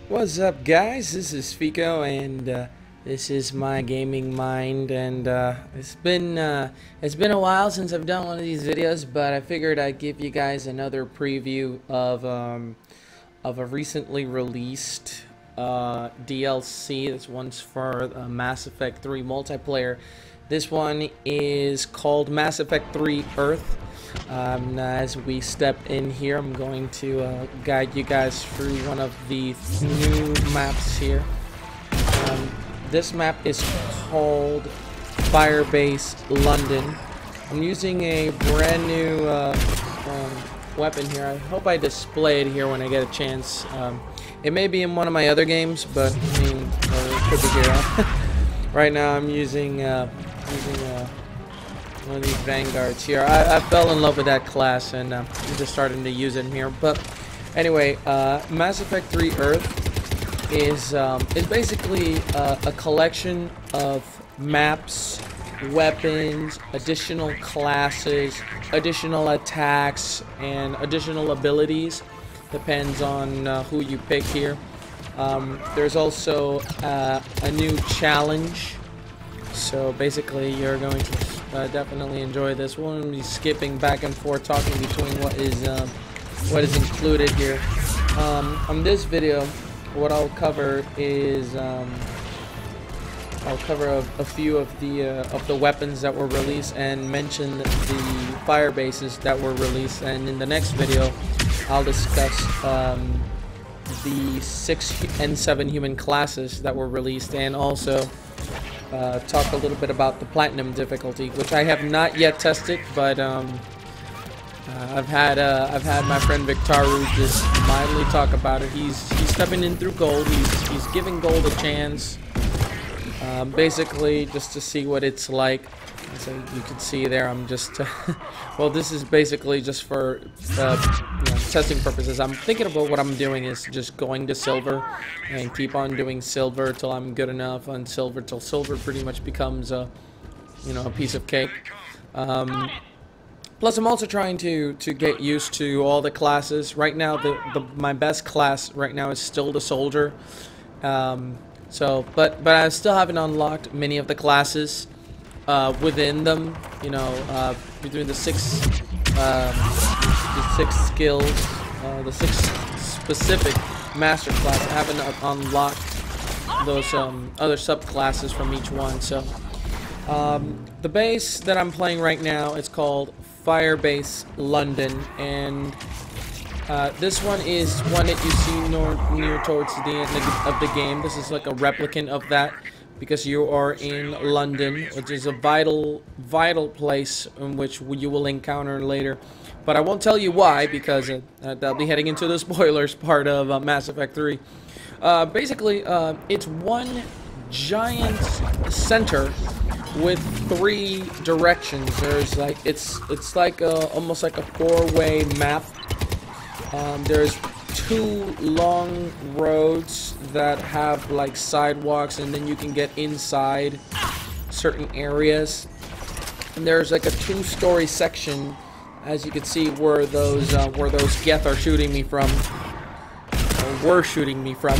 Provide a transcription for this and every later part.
What's up, guys? This is Fico, and this is my gaming mind. And it's been a while since I've done one of these videos, but I figured I'd give you guys another preview of a recently released DLC. This one's for Mass Effect 3 multiplayer. This one is called Mass Effect 3 Earth. As we step in here, I'm going to guide you guys through one of the new maps here. This map is called Firebase London. I'm using a brand new weapon here. I hope I display it here when I get a chance. It may be in one of my other games, but I mean, it could be here. Right now I'm using one of these Vanguards here. I fell in love with that class, and I'm just starting to use it here. But anyway, Mass Effect 3 Earth is basically a collection of maps, weapons, additional classes, additional attacks, and additional abilities. Depends on who you pick here. There's also a new challenge. So basically, you're going to definitely enjoy this. We'll be skipping back and forth, talking between what is included here. On this video, what I'll cover is I'll cover a few of the weapons that were released and mention the fire bases that were released. And in the next video, I'll discuss the 6 and 7 human classes that were released, and also talk a little bit about the platinum difficulty, which I have not yet tested, but I've had my friend Victaru just mildly talk about it. He's stepping in through gold. He's giving gold a chance, basically just to see what it's like. So you can see there, I'm just well, this is basically just for testing purposes. I'm thinking about what I'm doing is just going to silver and keep on doing silver till I'm good enough on silver, till silver pretty much becomes a piece of cake. Plus, I'm also trying to get used to all the classes. Right now, my best class right now is still the soldier. But I still haven't unlocked many of the classes within them. Between the six skills, the 6 specific master class, I haven't unlocked those other subclasses from each one. So the base that I'm playing right now is called Firebase London, and this one is one that you see near towards the end of the game. This is like a replicant of that, because you are in London, which is a vital place in which you will encounter later. But I won't tell you why, because that'll be heading into the spoilers part of Mass Effect 3. Basically, it's one giant center with 3 directions. There's like it's like almost like a 4-way map. There's 2 long roads that have like sidewalks, and then you can get inside certain areas. And there's like a 2-story section, as you can see, where those Geth are shooting me from, or were shooting me from.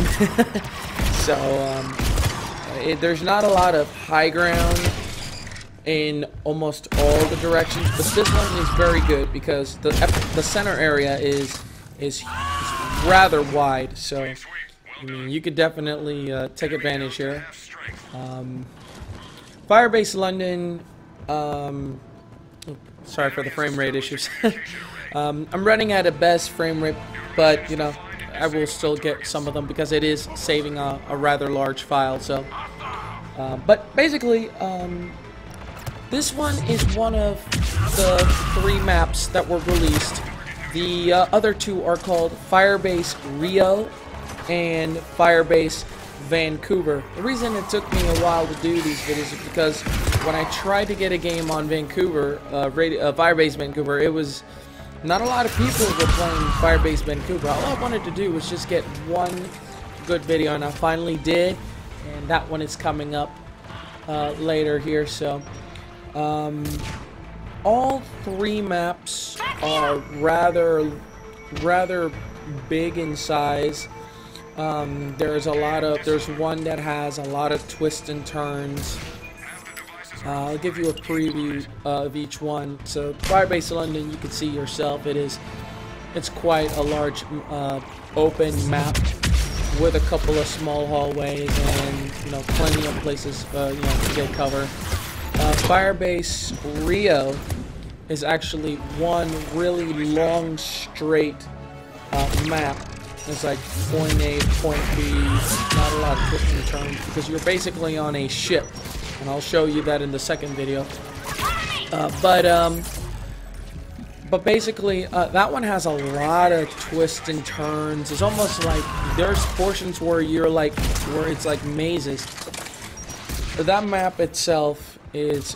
So there's not a lot of high ground in almost all the directions, but this one is very good because the center area is rather wide, so I mean, you could definitely take advantage here. Firebase London, sorry for the frame rate issues. I'm running at a best frame rate, but I will still get some of them because it is saving a rather large file. So but basically, this one is one of the 3 maps that were released. The other 2 are called Firebase Rio and Firebase Vancouver. The reason it took me a while to do these videos is because when I tried to get a game on Vancouver, Firebase Vancouver, it was not a lot of people were playing Firebase Vancouver. All I wanted to do was just get one good video, and I finally did, and that one is coming up later here. So all 3 maps are rather big in size. There's one that has a lot of twists and turns. I'll give you a preview of each one. So Firebase London, you can see yourself. It's quite a large open map with a couple of small hallways and plenty of places to get cover. Firebase Rio is actually one really long straight map. It's like point A, point B, not a lot of twists and turns because you're basically on a ship, and I'll show you that in the second video. But basically, that one has a lot of twists and turns. It's almost like there's portions where it's like mazes. That map itself is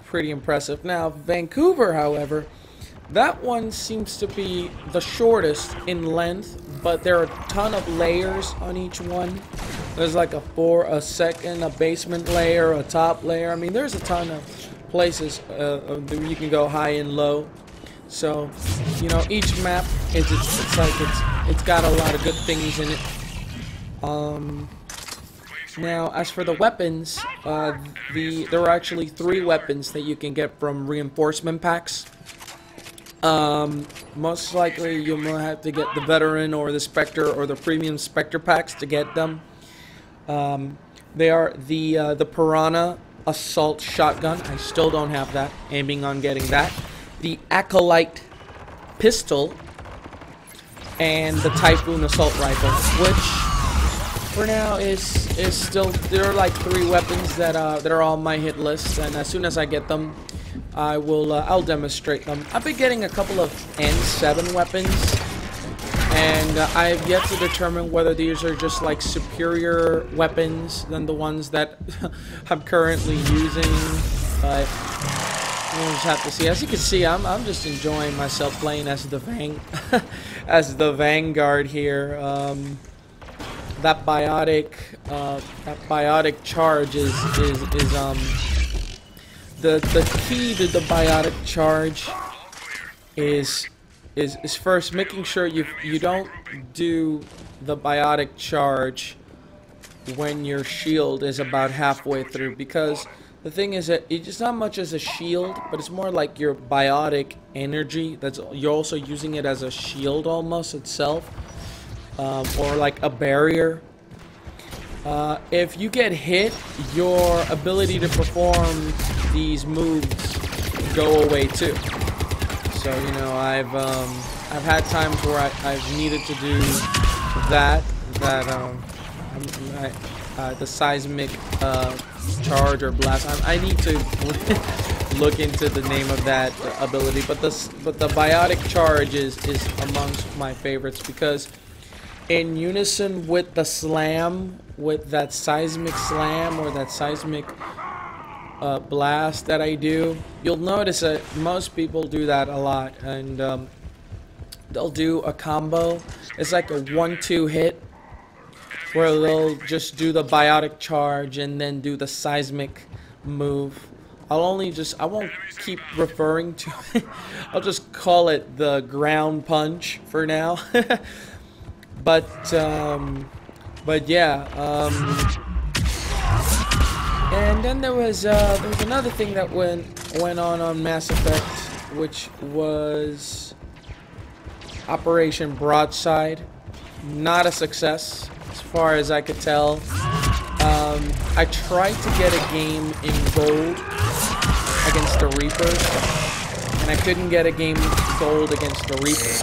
pretty impressive. Now, Vancouver, however, that one seems to be the shortest in length, but there are a ton of layers on each one. There's like a second, a basement layer, a top layer. I mean, there's a ton of places you can go high and low. So, each map it's got a lot of good things in it. Now, as for the weapons, there are actually 3 weapons that you can get from reinforcement packs. Most likely you'll have to get the veteran or the Spectre or the premium Spectre packs to get them. They are the Piranha assault shotgun. I still don't have that. Aiming on getting that. The Acolyte pistol and the Typhoon assault rifle, which for now is still, there are like 3 weapons that are on my hit list, and as soon as I get them, I'll demonstrate them. I've been getting a couple of N7 weapons, and I've yet to determine whether these are just like superior weapons than the ones that I'm currently using, but we'll just have to see. As you can see, I'm just enjoying myself playing as the Vanguard here. That biotic charge is the key to the biotic charge is first making sure you don't do the biotic charge when your shield is about halfway through, because the thing is that it's not much as a shield, but it's more like your biotic energy. You're also using it as a shield almost itself, or like a barrier. If you get hit, your ability to perform these moves go away too. So I've had times where I've needed to do the seismic charge or blast. I need to look into the name of that ability, but the biotic charge is amongst my favorites, because in unison with the slam, with that seismic slam or that seismic blast that I do, you'll notice that most people do that a lot, and they'll do a combo. It's like a 1-2 hit, where they'll just do the biotic charge and then do the seismic move. I won't keep referring to it. I'll just call it the ground punch for now. But yeah. And then there was another thing that went on Mass Effect, which was Operation Broadside. Not a success, as far as I could tell. I tried to get a game in gold against the Reapers, and I couldn't get a game gold against the Reapers.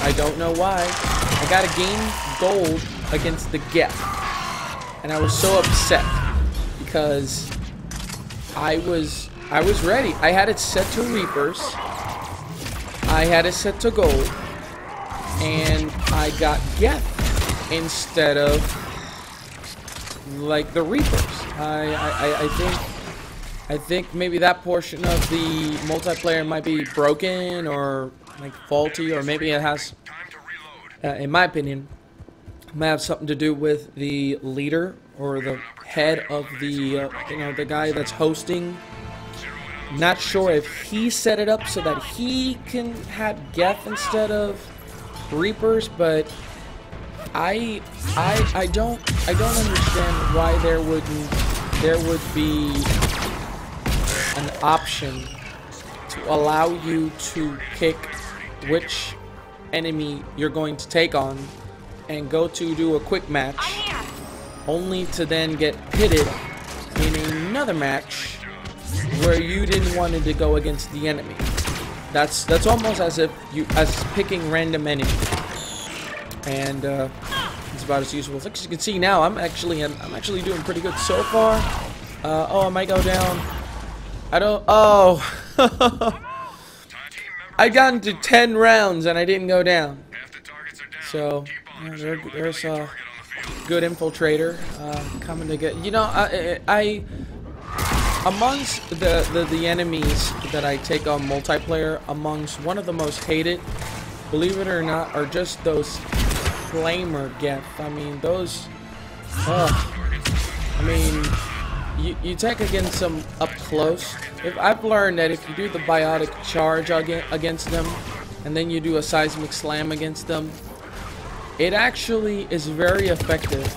I don't know why. I got a game gold against the Geth, and I was so upset because I was ready. I had it set to Reapers. I had it set to gold, and I got Geth instead of like the Reapers. I think maybe that portion of the multiplayer might be broken or like faulty, or maybe it has, in my opinion, might have something to do with the leader or the head of the the guy that's hosting. Not sure if he set it up so that he can have Geth instead of Reapers, but I don't understand why there would be an option to allow you to pick which enemy you're going to take on and go to do a quick match, only to then get pitted in another match where you didn't want to go against the enemy. That's almost as if as picking random enemy, and it's about as useful. As you can see now, I'm actually doing pretty good so far. Oh, I might go down. I don't. Oh, I got into 10 rounds and I didn't go down. So there's a good infiltrator coming to get. You know, I amongst the enemies that I take on multiplayer, amongst one of the most hated, believe it or not, are just those flamer geth. I mean, those. I mean, you take against them up close. I've learned that if you do the biotic charge against them, and then you do a seismic slam against them, it actually is very effective.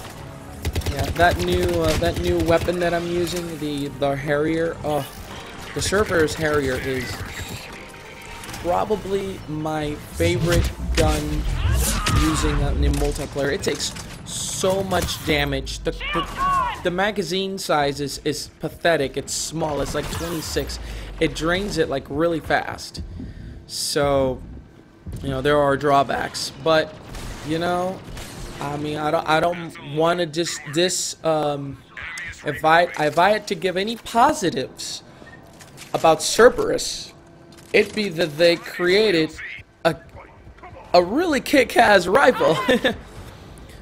Yeah, that new weapon that I'm using, the Harrier. Oh, the Cerberus Harrier is probably my favorite gun using in multiplayer. It takes so much damage. The magazine size is pathetic. It's small. It's like 26. It drains it like really fast. So, you know, there are drawbacks, but you know, I mean, I don't want to just if I had to give any positives about Cerberus, it'd be that they created a really kick-ass rifle.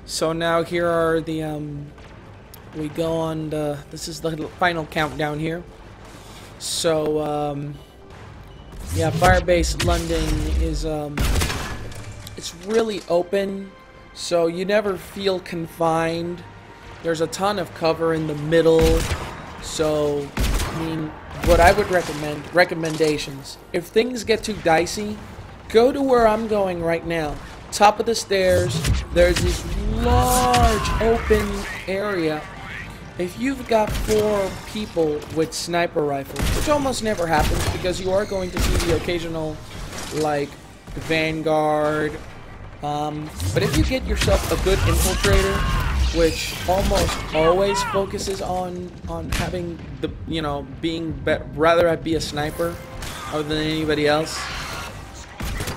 So now here are the we go on the, this is the final countdown here. So yeah, Firebase London is it's really open, so you never feel confined. There's a ton of cover in the middle. So I mean, what I would recommendations, if things get too dicey, go to where I'm going right now. Top of the stairs, there's this large open area. If you've got 4 people with sniper rifles, which almost never happens because you are going to see the occasional, like, Vanguard. But if you get yourself a good infiltrator, which almost always focuses on having the, you know, rather I be a sniper other than anybody else,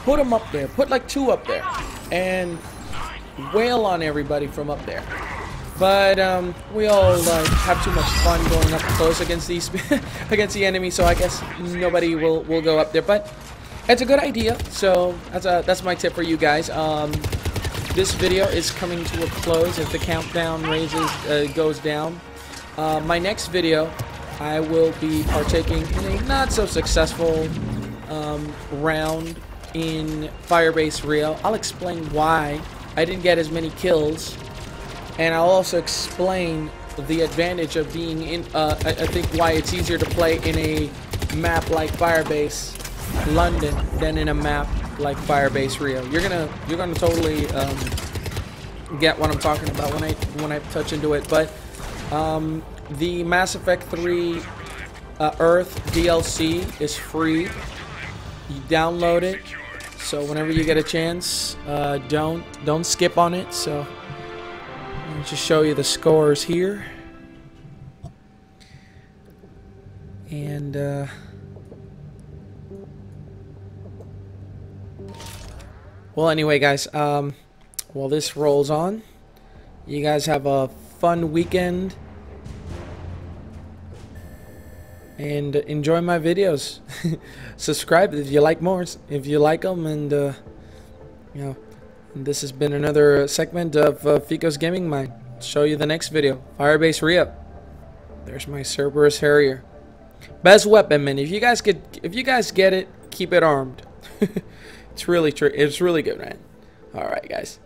put them up there. Put like 2 up there and wail on everybody from up there. But we all have too much fun going up close against these against the enemy, so I guess nobody will go up there. But it's a good idea. So that's my tip for you guys. This video is coming to a close if the countdown goes down. My next video, I will be partaking in a not so successful round in Firebase Rio. I'll explain why I didn't get as many kills, and I'll also explain the advantage of being in. I think why it's easier to play in a map like Firebase London than in a map like Firebase Rio. You're gonna totally get what I'm talking about when I touch into it. But the Mass Effect 3 Earth DLC is free. You download it, so whenever you get a chance, don't skip on it. So let me just show you the scores here, and well, anyway, guys, while this rolls on, you guys have a fun weekend and enjoy my videos. Subscribe if you like more, if you like them, and you know, this has been another segment of Fico's Gaming Mind. Show you the next video. Firebase Rio. There's my Cerberus Harrier. Best weapon, man. If you guys get it, keep it armed. It's really good, man. All right, guys.